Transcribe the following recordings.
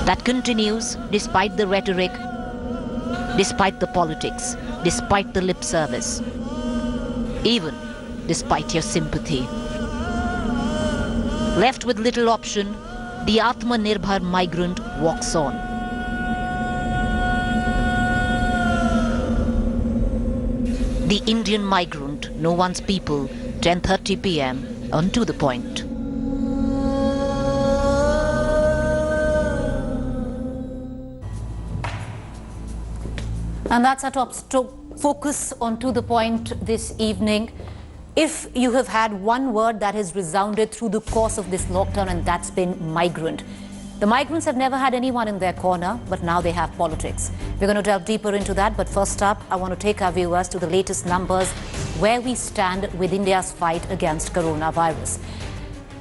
That continues despite the rhetoric, despite the politics, despite the lip service, even despite your sympathy. Left with little option, the Atmanirbhar migrant walks on. The Indian migrant, no one's people, 10:30 p.m. on To The Point. And that's our top focus on To The Point this evening. If you have had one word that has resounded through the course of this lockdown, and that's been migrant. The migrants have never had anyone in their corner, but now they have politics. We're going to delve deeper into that, but first up, I want to take our viewers to the latest numbers, where we stand with India's fight against coronavirus.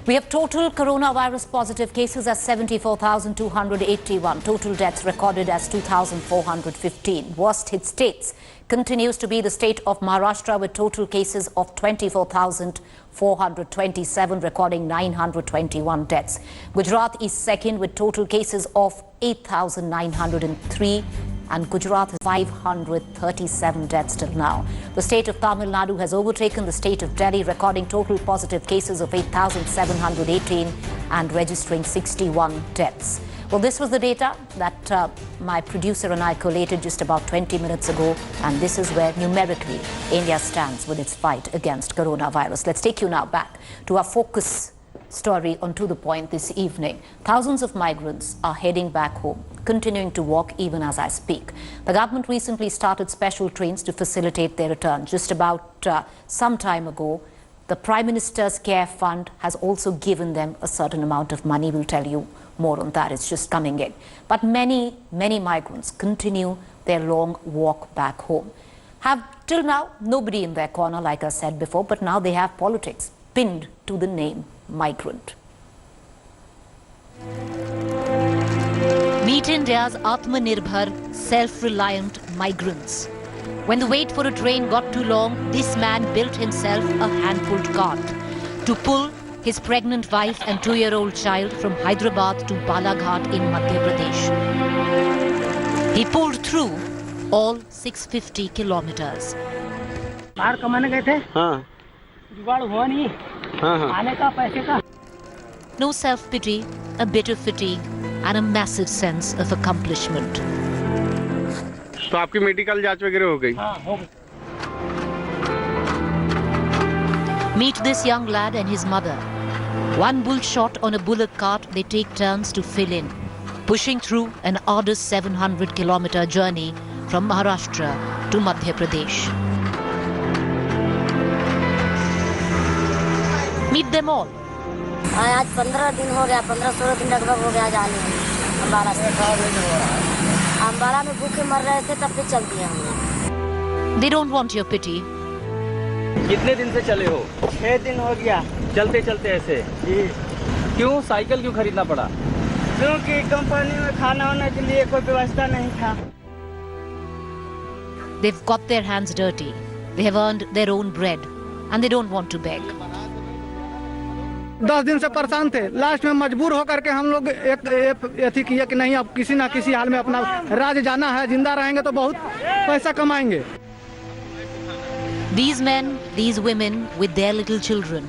We have total coronavirus positive cases as 74,281. Total deaths recorded as 2,415. Worst hit states continues to be the state of Maharashtra with total cases of 24,427, recording 921 deaths. Gujarat is second with total cases of 8,903. And Gujarat has 537 deaths till now. The state of Tamil Nadu has overtaken the state of Delhi, recording total positive cases of 8,718 and registering 61 deaths. Well, this was the data that my producer and I collated just about 20 minutes ago, and this is where numerically India stands with its fight against coronavirus. Let's take you now back to our focus story on To The Point this evening. Thousands of migrants are heading back home, continuing to walk even as I speak. The government recently started special trains to facilitate their return. Just about some time ago, the Prime Minister's Care Fund has also given them a certain amount of money. We'll tell you more on that. It's just coming in. But many migrants continue their long walk back home. Have till now nobody in their corner, like I said before, but now they have politics pinned to the name migrant. Meet India's Atmanirbhar, self-reliant migrants. When the wait for a train got too long, this man built himself a hand-pulled cart to pull his pregnant wife and 2-year-old child from Hyderabad to Balaghat in Madhya Pradesh. He pulled through all 650 kilometers. बाहर कमाने गए थे? हाँ। जुगाड़ हुआ नहीं। आने का पैसे का। No self-pity, a bit of fatigue, and a massive sense of accomplishment. तो आपकी मेडिकल जांच वगैरह हो गई? हाँ, हो गई. Meet this young lad and his mother. One bull shot on a bullock cart, they take turns to fill in, pushing through an arduous 700-kilometer journey from Maharashtra to Madhya Pradesh. Meet them all. आज 15 दिन हो गया, 15-16 दिन लगभग हो गया जाने में अम्बाला से। अम्बाला में भूखे मर रहे थे, तब भी चल दिया हमने। They don't want your pity. कितने दिन से चले हो? 6 दिन हो गया। चलते चलते ऐसे? जी। क्यों साइकिल क्यों खरीदना पड़ा? क्योंकि कंपनी में खाना होने के लिए कोई व्यवस्था नहीं था। They've got their hands dirty. They have earned their own bread, and they don't want to beg. 10 दिन से परेशान थे, लास्ट में मजबूर होकर के हम लोग एक किया कि नहीं, अब किसी ना किसी हाल में अपना राज्य जाना है, जिंदा रहेंगे तो बहुत पैसा कमाएंगे. These men, these women with their little children,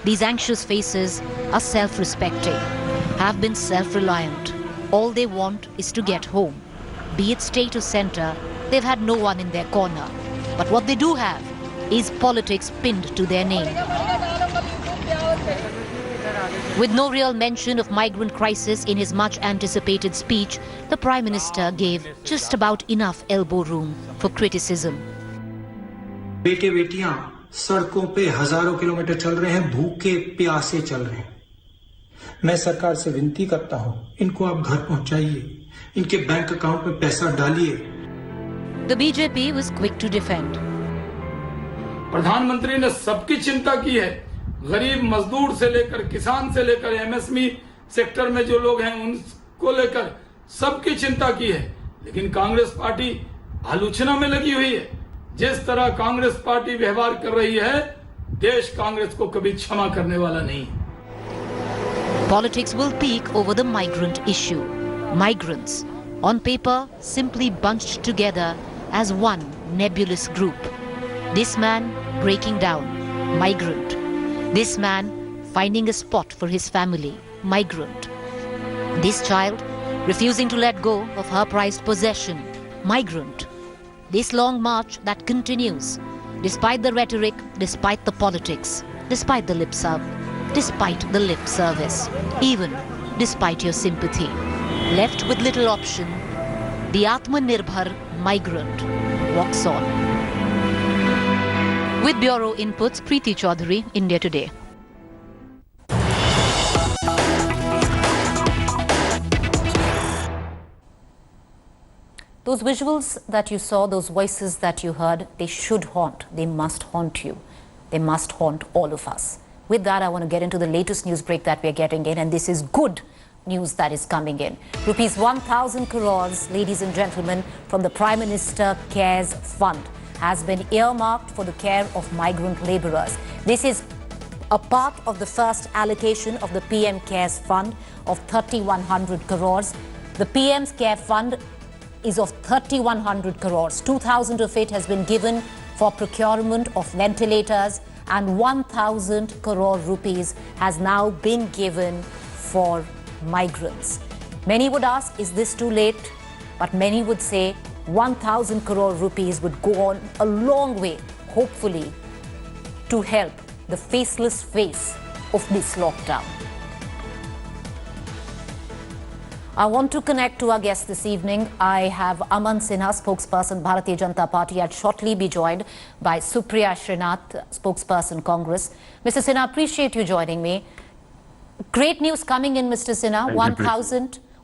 these anxious faces are self-respecting, have been self-reliant. All they want is to get home. Be it state or center, they've had no one in their corner. But what they do have is politics pinned to their name. With no real mention of migrant crisis in his much anticipated speech, the Prime Minister gave just about enough elbow room for criticism. बेटे बेटियां सड़कों पे हजारों kilometre चल रहे हैं, भूखे प्यासे चल रहे हैं. मैं सरकार से विनती करता हूं, इनको आप घर पहुंचाइए, इनके बैंक अकाउंट में पैसा डालिए. The BJP was quick to defend. प्रधानमंत्री ने सबकी चिंता की है, गरीब मजदूर से लेकर किसान से लेकर एमएसएमई सेक्टर में जो लोग हैं उनको लेकर सबकी चिंता की है. लेकिन कांग्रेस पार्टी आलोचना में लगी हुई है. जिस तरह कांग्रेस पार्टी व्यवहार कर रही है, देश कांग्रेस को कभी क्षमा करने वाला नहीं. Politics will peak over the migrant issue. Migrants, on paper, simply bunched together as one nebulous group. This man breaking down, migrant. This man finding a spot for his family, migrant. This child refusing to let go of her prized possession, migrant. This long march that continues, despite the rhetoric, despite the politics, despite the lip service, even despite your sympathy. Left with little option, the Atmanirbhar migrant walks on. With Bureau Inputs, Preeti Chaudhary, India Today. Those visuals that you saw, those voices that you heard, they should haunt. They must haunt you. They must haunt all of us. With that, I want to get into the latest news break that we're getting in, and this is good news that is coming in. Rupees 1,000 crores, ladies and gentlemen, from the Prime Minister Cares Fund has been earmarked for the care of migrant laborers. This is a part of the first allocation of the PM Cares Fund of 3,100 crores. The PM's Care Fund is of 3,100 crores. 2,000 of it has been given for procurement of ventilators, and 1,000 crore rupees has now been given for migrants. Many would ask, is this too late? But many would say 1,000 crore rupees would go on a long way, hopefully, to help the faceless face of this lockdown. I want to connect to our guest this evening. I have Aman Sinha, spokesperson Bharatiya Janata Party. I'll shortly be joined by Supriya Srinath, spokesperson Congress. Mr. Sinha, appreciate you joining me. Great news coming in, Mr. Sinha.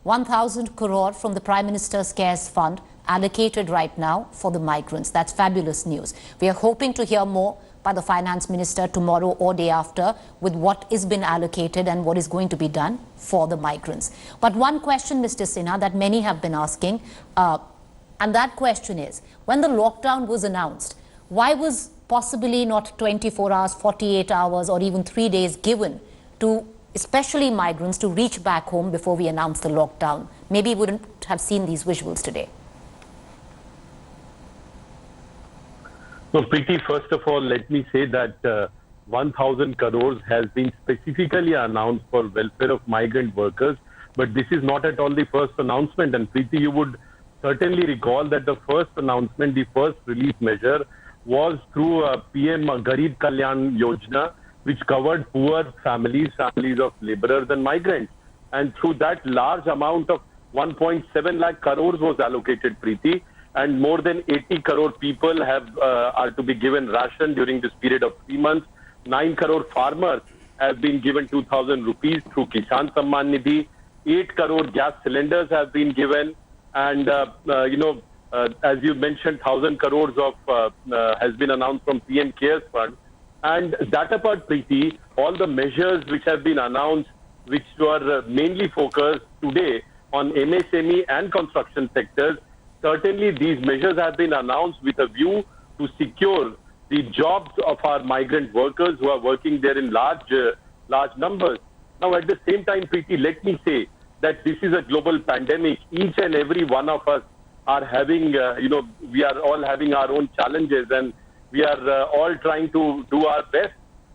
1,000 crore from the Prime Minister's Cares Fund allocated right now for the migrants. That's fabulous news. We are hoping to hear more by the Finance Minister tomorrow or day after with what is been allocated and what is going to be done for the migrants. But one question, Mr. Sinha, that many have been asking, and that question is, when the lockdown was announced, why was possibly not 24 hours, 48 hours or even 3 days given to especially migrants to reach back home before we announced the lockdown? Maybe we wouldn't have seen these visuals today. So, Preeti, first of all, let me say that 1,000 crores has been specifically announced for welfare of migrant workers, but this is not at all the first announcement. And Preeti, you would certainly recall that the first announcement, the first relief measure was through PM Garib Kalyan Yojana, which covered poor families, families of laborers and migrants. And through that, large amount of 1.7 lakh crores was allocated, Preeti. And more than 80 crore people are to be given ration during this period of 3 months. 9 crore farmers have been given 2,000 rupees through Kisan Samman Nidhi. 8 crore gas cylinders have been given. And, as you mentioned, 1,000 crores has been announced from PM Cares Fund. And that apart, Preeti, all the measures which have been announced, which were mainly focused today on MSME and construction sectors, certainly these measures have been announced with a view to secure the jobs of our migrant workers who are working there in large numbers. Now, at the same time, Preeti, let me say that this is a global pandemic. Each and every one of us are having, we are all having our own challenges, and we are all trying to do our best.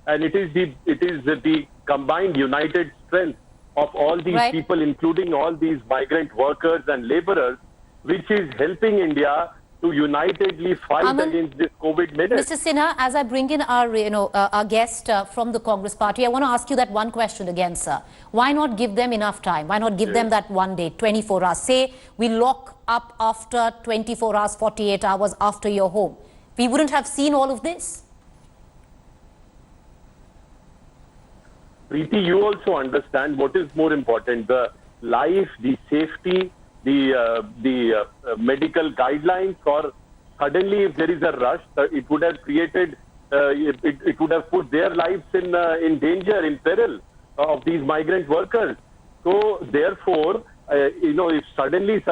And it is the combined united strength of all these people, including all these migrant workers and laborers, which is helping India to unitedly fight against this COVID menace. Mr. Sinha, as I bring in our guest from the Congress Party, I want to ask you that one question again, sir. Why not give them enough time? Why not give them that one day, 24 hours? Say we lock up after 24 hours, 48 hours after you're home. We wouldn't have seen all of this. Preeti, you also understand what is more important, the life, the safety, the medical guidelines, or suddenly if there is a rush, it would have created, it would have put their lives in danger, in peril of these migrant workers. So therefore, if suddenly,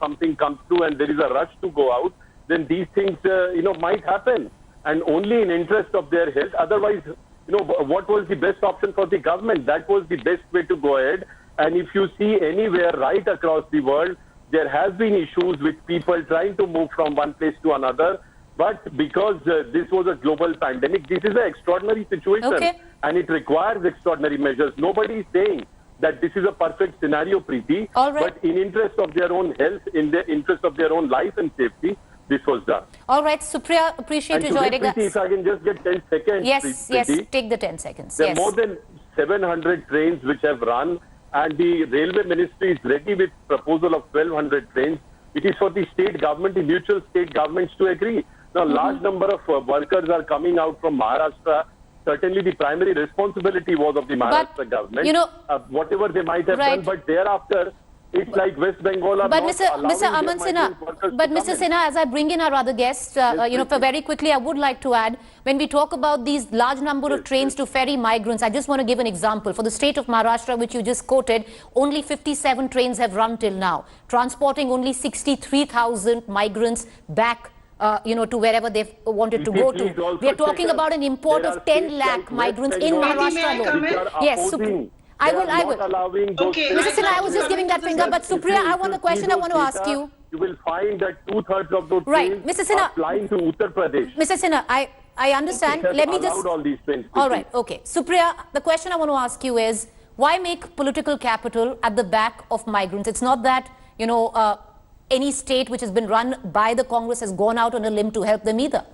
something comes through and there is a rush to go out, then these things, might happen, and only in interest of their health. Otherwise, what was the best option for the government? That was the best way to go ahead. And if you see anywhere right across the world, there has been issues with people trying to move from one place to another. But because this was a global pandemic, this is an extraordinary situation. Okay. And it requires extraordinary measures. Nobody is saying that this is a perfect scenario, Preeti. All right. But in interest of their own health, in the interest of their own life and safety, this was done. All right, Supriya, appreciate you joining us. Preeti, if I can just get 10 seconds. Yes, Preeti. yes, take the 10 seconds. There are Yes. more than 700 trains which have run, and the railway ministry is ready with proposal of 1,200 trains. It is for the state government, the mutual state governments to agree. Now, large number of workers are coming out from Maharashtra. Certainly, the primary responsibility was of the Maharashtra government. Whatever they might have done, but thereafter, it's like West Bengal are But not Mr. allowing Aman their migrant workers Sinha, but to Mr. come in. Sinha, as I bring in our other guests, for very quickly, I would like to add, when we talk about these large number of trains to ferry migrants, I just want to give an example. For the state of Maharashtra, which you just quoted, only 57 trains have run till now, transporting only 63,000 migrants back to wherever they wanted to go to. We are talking about an import of 10 lakh migrants in Maharashtra alone. Yes, I will. Okay. Mr. Sinha, I was just giving that finger, but Supriya, I want the question I want to ask you. You will find that 2/3 of those Right, trains Mr. Sinha, are flying to Uttar Pradesh. Mr. Sinha, I understand. It has Let me just. allowed all these trains. All right, okay. Supriya, the question I want to ask you is, why make political capital at the back of migrants? It's not that, any state which has been run by the Congress has gone out on a limb to help them either.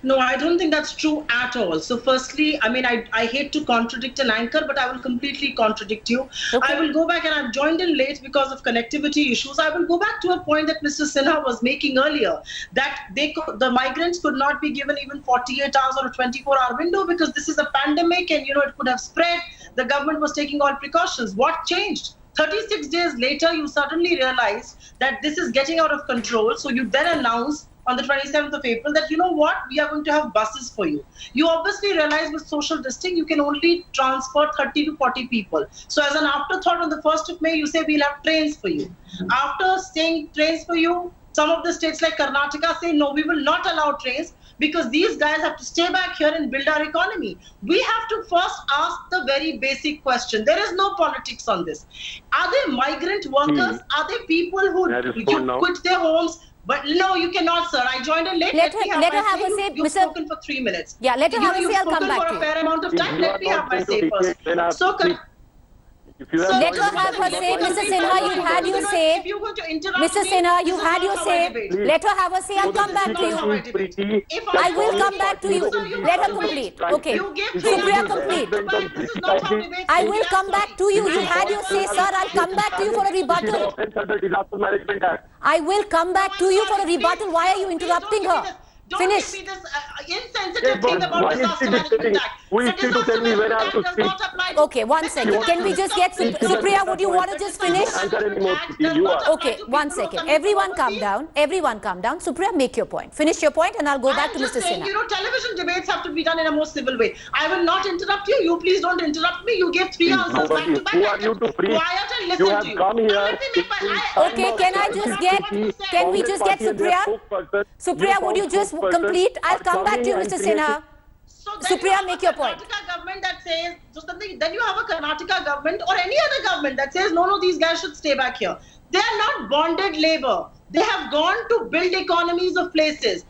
No, I don't think that's true at all. So firstly, I hate to contradict an anchor, but I will completely contradict you. Okay. I will go back, and I've joined in late because of connectivity issues. I will go back to a point that Mr. Sinha was making earlier, that the migrants could not be given even 48 hours or a 24-hour window because this is a pandemic and, it could have spread. The government was taking all precautions. What changed? 36 days later, you suddenly realized that this is getting out of control. So you then announced on the 27th of April that, we are going to have buses for you. You obviously realize with social distancing, you can only transport 30 to 40 people. So as an afterthought on the 1st of May, you say we'll have trains for you. After saying trains for you, some of the states like Karnataka say, no, we will not allow trains because these guys have to stay back here and build our economy. We have to first ask the very basic question. There is no politics on this. Are they migrant workers? Are they people who quit their homes? But no, you cannot, sir. I joined in late. Let her have a say. You've spoken for 3 minutes. Yeah, let her have a say. I'll come back to you. You've spoken for a fair amount of time. Let me have my say first. So let her have her say. Mr. Sinha, you've had your say. If you're going to interrupt Mr. Sinha, you've had your say. Let her have her say. I'll come back to you. I will come back to you. Let her complete. Okay. Supriya, complete. I will come back to you. You had your say, sir. I'll come back to you for a rebuttal. I will come back to you for a rebuttal. Why are you interrupting her? Finish. Don't give me this insensitive thing about disaster management act. Who is to tell me when I have to speak? Okay, 1 second. Can we just get Supriya? Would you want to just finish? Okay, 1 second. Everyone calm down. Everyone calm down. Supriya, make your point. Finish your point, and I'll go back to Mr. Sinha. Television debates have to be done in a more civil way. I will not interrupt you. You please don't interrupt me. You gave 3 answers back to back. Who are you to preach? Quiet and listen to you. Come here. Okay, can we just get Supriya? Supriya, would you just complete? I'll come back to you, Mr. Sinha. Supriya, make your point. Government that says, then you have a Karnataka government or any other government that says, no, these guys should stay back here. They are not bonded labor. They have gone to build economies of places.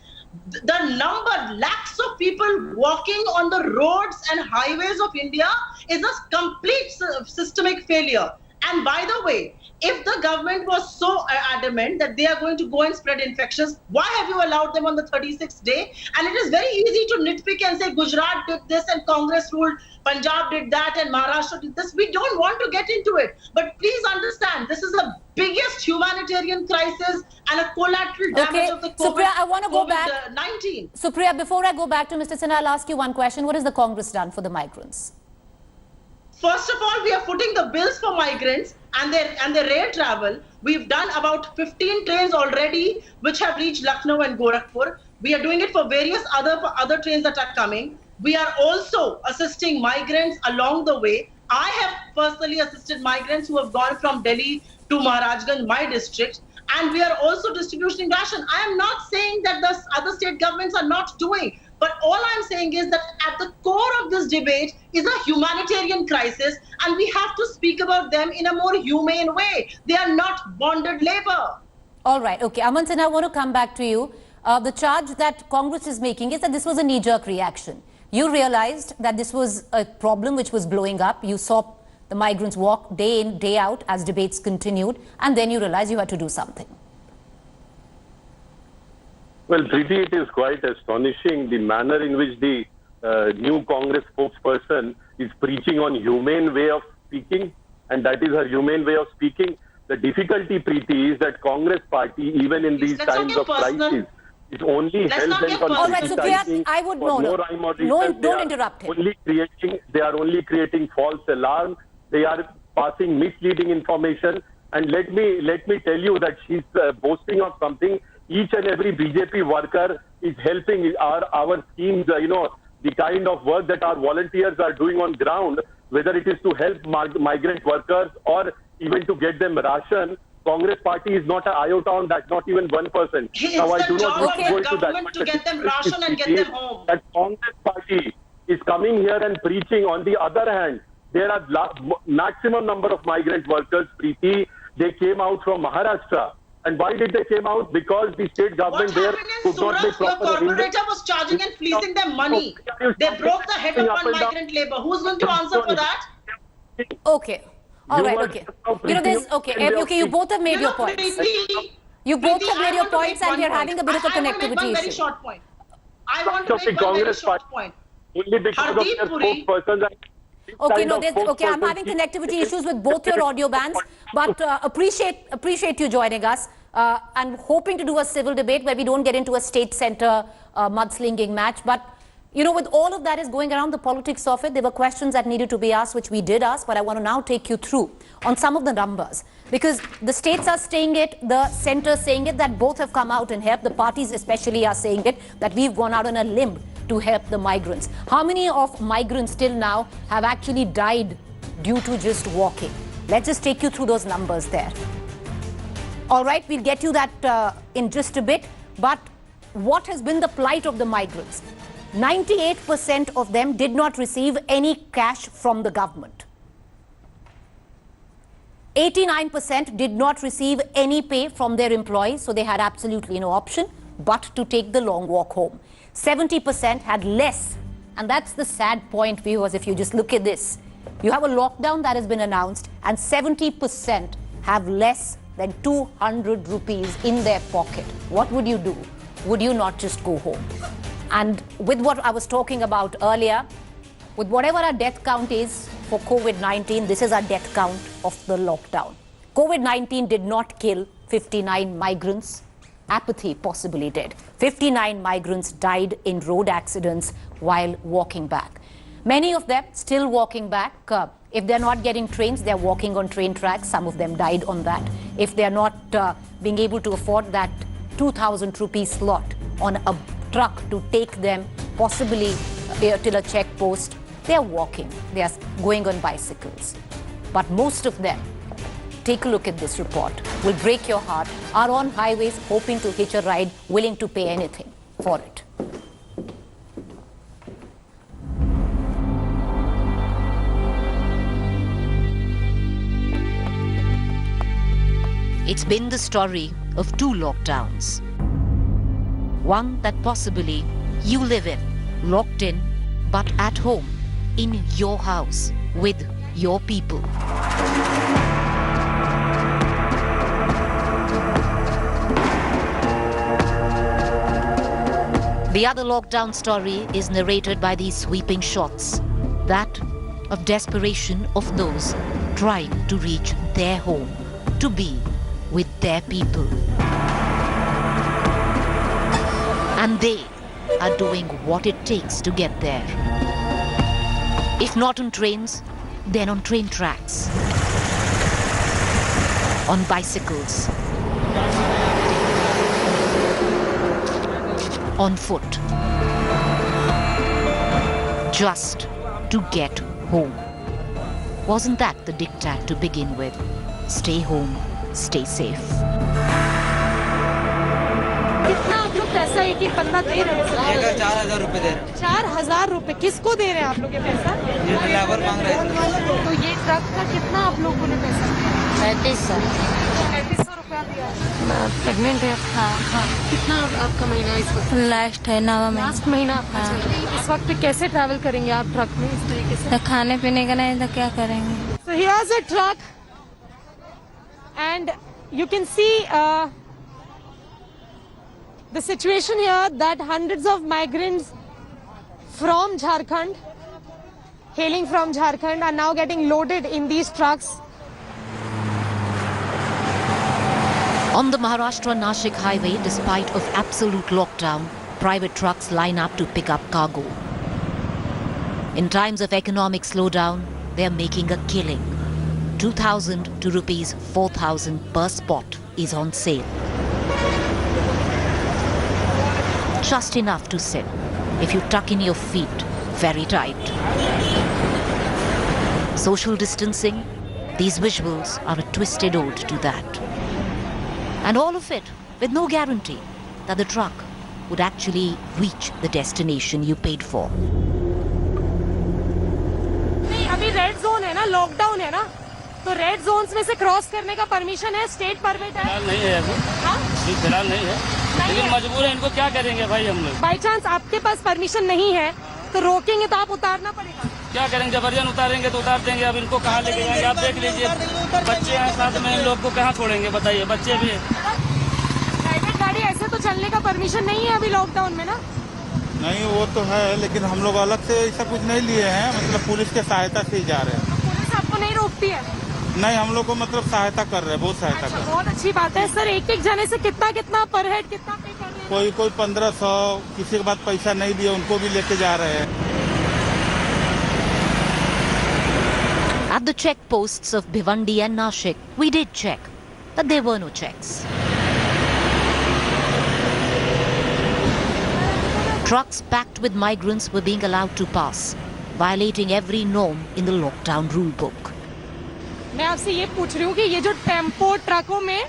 The number, lakhs of people walking on the roads and highways of India is a complete systemic failure. And by the way, if the government was so adamant that they are going to go and spread infections, why have you allowed them on the 36th day? And it is very easy to nitpick and say Gujarat did this and Congress ruled, Punjab did that and Maharashtra did this. We don't want to get into it. But please understand, this is the biggest humanitarian crisis and a collateral damage of the Supriya, I want to go back. COVID-19. Supriya, before I go back to Mr. Sinha, I'll ask you one question. What has the Congress done for the migrants? First of all, we are footing the bills for migrants and their rail travel. We've done about 15 trains already, which have reached Lucknow and Gorakhpur. We are doing it for various other trains that are coming. We are also assisting migrants along the way. I have personally assisted migrants who have gone from Delhi to Maharajganj, my district, and we are also distributing ration. I am not saying that the other state governments are not doing, But all I'm saying is that at the core of this debate is a humanitarian crisis, and we have to speak about them in a more humane way. They are not bonded labor. All right. Okay. Aman Sinha, I want to come back to you. The charge that Congress is making is that this was a knee-jerk reaction. You realized that this was a problem which was blowing up. You saw the migrants walk day in, day out as debates continued, and then you realized you had to do something. Well, Preeti, it is quite astonishing the manner in which the new Congress spokesperson is preaching on humane way of speaking, and that is her humane way of speaking. The difficulty, Preeti, is that Congress party, even in these times of crisis, is only hell-bent on all right, so Priya, I would know. Don't interrupt him. They are only creating false alarm. They are passing misleading information. And let me tell you that she's boasting of something. Each and every BJP worker is helping our schemes, the kind of work that our volunteers are doing on ground, whether it is to help migrant workers or even to get them ration. Congress party is not an iota on that, not even 1%. It's now, I the do not job want to of go the into that. government to get them ration and get them home. That Congress party is coming here and preaching. On the other hand, there are maximum number of migrant workers, Preeti. They came out from Maharashtra. And why did they came out? Because the state government there could not make proper arrangements. The corporator was charging and fleecing them money. They broke the head of migrant labor. Who's going to answer for that? Okay. All right, okay. Okay, you both have made your points. You both have made your points, and we are having a bit of a connectivity issue. Very short point. I want to make one very short point. Only because of their spokespersons. Okay, I'm having connectivity issues with both your audio bands, but appreciate you joining us. I'm hoping to do a civil debate where we don't get into a state center mudslinging match, but with all of that is going around the politics of it, there were questions that needed to be asked, which we did ask, but I want to now take you through on some of the numbers. Because the states are saying it, the center saying it, that both have come out and helped. The parties especially are saying it, that we've gone out on a limb to help the migrants. How many of migrants till now have actually died due to just walking? Let's just take you through those numbers there. All right, we'll get you that in just a bit. But what has been the plight of the migrants? 98% of them did not receive any cash from the government. 89% did not receive any pay from their employees, so they had absolutely no option but to take the long walk home. 70% had less, and that's the sad point, viewers, if you just look at this. You have a lockdown that has been announced, and 70% have less than 200 rupees in their pocket. What would you do? Would you not just go home? And with what I was talking about earlier, with whatever our death count is for COVID-19, this is our death count of the lockdown. COVID-19 did not kill 59 migrants. Apathy possibly did. 59 migrants died in road accidents while walking back. Many of them still walking back. If they're not getting trains, they're walking on train tracks. Some of them died on that. If they're not being able to afford that 2,000 rupee slot on a truck to take them possibly till a check post, they're walking. They're going on bicycles. But most of them, take a look at this report, will break your heart, are on highways hoping to hitch a ride, willing to pay anything for it. It's been the story of two lockdowns. One that possibly you live in, locked in, but at home, in your house, with your people. The other lockdown story is narrated by these sweeping shots, that of desperation of those trying to reach their home, to be with their people. And they are doing what it takes to get there. If not on trains, then on train tracks, on bicycles, on foot, just to get home. Wasn't that the diktat to begin with? Stay home, stay safe. कितना आप लोग पैसा एक एक बंदा दे रहे हैं? 4,000 रुपए दे रहे हैं। 4,000 रुपए किसको दे रहे हैं आप लोग ये पैसा? ये ड्राइवर मांग रहे थे। तो ये ट्रक का कितना आप लोगों ने पैसा दिया? 3500। 3500 रुपया दिया। प्रेग्नेंट है? हाँ। कितना आपका महीना इस वक्त? लास्ट है 9वां महीना। लास्ट महीना आपका चल रहा है। इस वक्त कैसे ट्रैवल करेंगे आप ट्रक में इस तरीके से? तो खाने पीने का नहीं तो क्या करेंगे? So here's a truck and you can see the situation here that hundreds of migrants from Jharkhand, hailing from Jharkhand, are now getting loaded in these trucks. On the Maharashtra-Nashik highway, despite of absolute lockdown, private trucks line up to pick up cargo. In times of economic slowdown, they are making a killing. 2,000 to rupees 4,000 per spot is on sale. Just enough to sit if you tuck in your feet very tight. Social distancing, these visuals are a twisted ode to that. And all of it with no guarantee that the truck would actually reach the destination you paid for. नहीं, अभी red zone है ना, lockdown है ना, तो red Jones में से cross करने का परमिशन है, स्टेट परमिट है? नहीं है अभी। हाँ? फिलहाल नहीं है, लेकिन मजबूर है, इनको क्या करेंगे भाई हम लोग। बाई चांस आपके पास परमिशन नहीं है तो रोकेंगे तो आप उतारना पड़ेगा। क्या करेंगे, जबरदस्त उतारेंगे तो उतार देंगे। अब इनको कहाँ लेके जाएंगे? आप देख लीजिए, बच्चे हैं साथ में, इन लोग को कहाँ छोड़ेंगे बताइए, बच्चे भी। प्राइवेट गाड़ी ऐसे तो चलने का परमिशन नहीं है अभी लॉकडाउन में ना? नहीं, वो तो है, लेकिन हम लोग अलग से ऐसा कुछ नहीं लिए हैं, मतलब पुलिस के सहायता से ही जा रहे हैं। पुलिस आपको नहीं रोकती है? नहीं, हम लोग को मतलब सहायता कर रहे हैं, बहुत सहायता कर रहे हैं। बहुत अच्छी बात है सर। एक एक जने से कितना पर हेड कितना पे कर रहे हैं? कोई 1500, किसी के बाद पैसा नहीं दिया उनको भी लेके जा रहे हैं। At the checkposts of Bhiwandi and Nashik, we did check, but there were no checks. Trucks packed with migrants were being allowed to pass, violating every norm in the lockdown rule book. मैं आपसे ये पूछ रही हूँ कि ये जो tempo ट्रकों में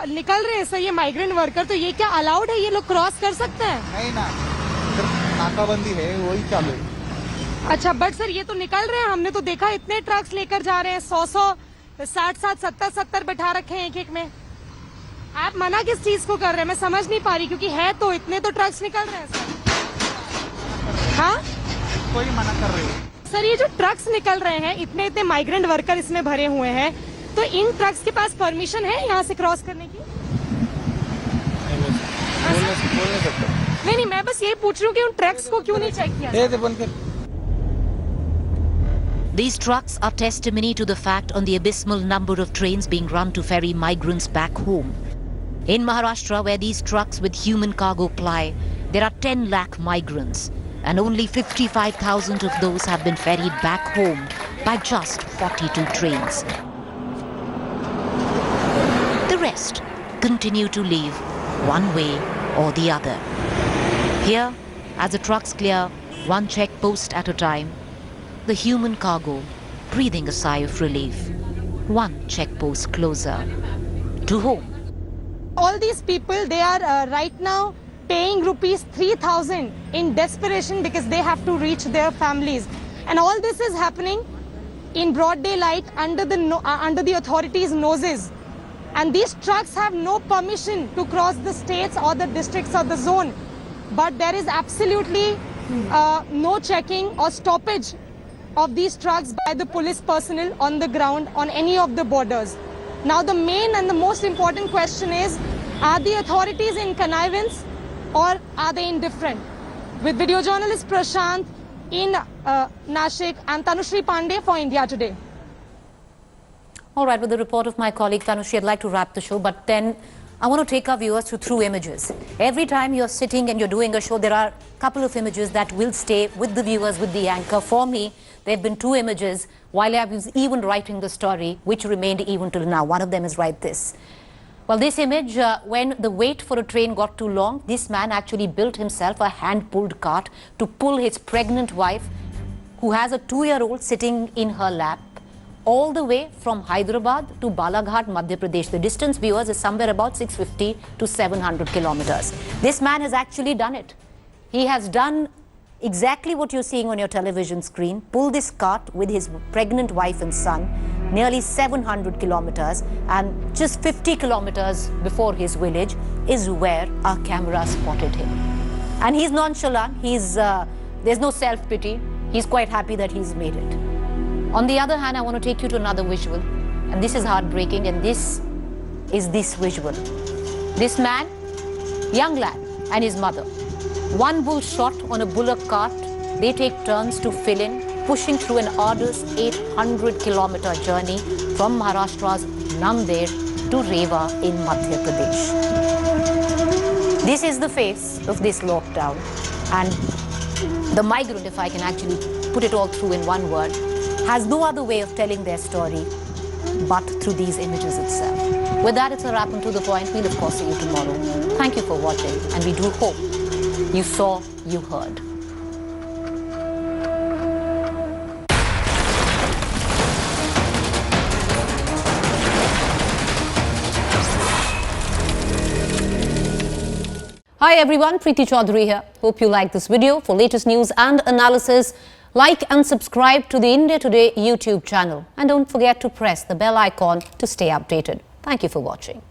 निकल रहे हैं सर ये माइग्रेंट वर्कर, तो ये क्या अलाउड है? ये लोग क्रॉस कर सकते हैं? नहीं ना, नाकाबंदी है, वही चालू है। अच्छा, बट सर ये तो निकल रहे हैं, हमने तो देखा इतने ट्रक्स लेकर जा रहे हैं, 100, 60, 70 बैठा रखे हैं एक एक में। आप मना किस चीज को कर रहे हैं? मैं समझ नहीं पा रही, क्योंकि है तो इतने तो ट्रक्स निकल रहे हैं सर। हाँ, कोई मना कर रही है सर? ये जो ट्रक्स निकल रहे हैं, इतने माइग्रेंट वर्कर इसमें भरे हुए हैं, तो इन ट्रक्स के पास परमिशन है यहाँ से क्रॉस करने की? नहीं, मैं बस यही पूछ रही हूँ कि उन ट्रक्स को क्यों नहीं चेक किया? These trucks are testimony to the fact on the abysmal number of trains being run to ferry migrants back home. In Maharashtra, where these trucks with human cargo ply, there are 10 lakh migrants, and only 55,000 of those have been ferried back home by just 42 trains. The rest continue to leave one way or the other. Here, as the trucks clear one checkpost at a time, the human cargo breathing a sigh of relief. One checkpost closer to home. All these people, they are right now paying rupees 3,000 in desperation because they have to reach their families. And all this is happening in broad daylight under the authorities' noses. And these trucks have no permission to cross the states or the districts or the zone. But there is absolutely no checking or stoppage of these trucks by the police personnel on the ground on any of the borders. Now the main and the most important question is, are the authorities in connivance or are they indifferent? With video journalist Prashant in Nashik, I'm Tanushri Pandey for India Today. All right, with the report of my colleague Tanushri, I'd like to wrap the show, but then I want to take our viewers through images. Every time you're sitting and you're doing a show, there are a couple of images that will stay with the viewers, with the anchor. For me, there have been 2 images while I was even writing the story, which remained even till now. One of them is right this. Well, this image, when the wait for a train got too long, this man actually built himself a hand-pulled cart to pull his pregnant wife, who has a 2-year-old sitting in her lap, all the way from Hyderabad to Balaghat, Madhya Pradesh. The distance, viewers, is somewhere about 650 to 700 kilometers. This man has actually done it. He has done exactly what you're seeing on your television screen, pull this cart with his pregnant wife and son, nearly 700 kilometers, and just 50 kilometers before his village is where our camera spotted him. And he's nonchalant, there's no self-pity, he's quite happy that he's made it. On the other hand, I want to take you to another visual, and this is heartbreaking, and this is this visual. This man, young lad, and his mother. One bull shot on a bullock cart. They take turns to fill in, pushing through an arduous 800-kilometer journey from Maharashtra's Nanded to Rewa in Madhya Pradesh. This is the face of this lockdown, and the migrant, if I can actually put it all through in one word, has no other way of telling their story but through these images itself. With that, it's a wrap and to the point. We'll of course see you tomorrow. Thank you for watching, and we do hope you saw, you heard. Hi everyone, Preeti Chaudhary here. Hope you like this video. For latest news and analysis, like and subscribe to the India Today YouTube channel. And don't forget to press the bell icon to stay updated. Thank you for watching.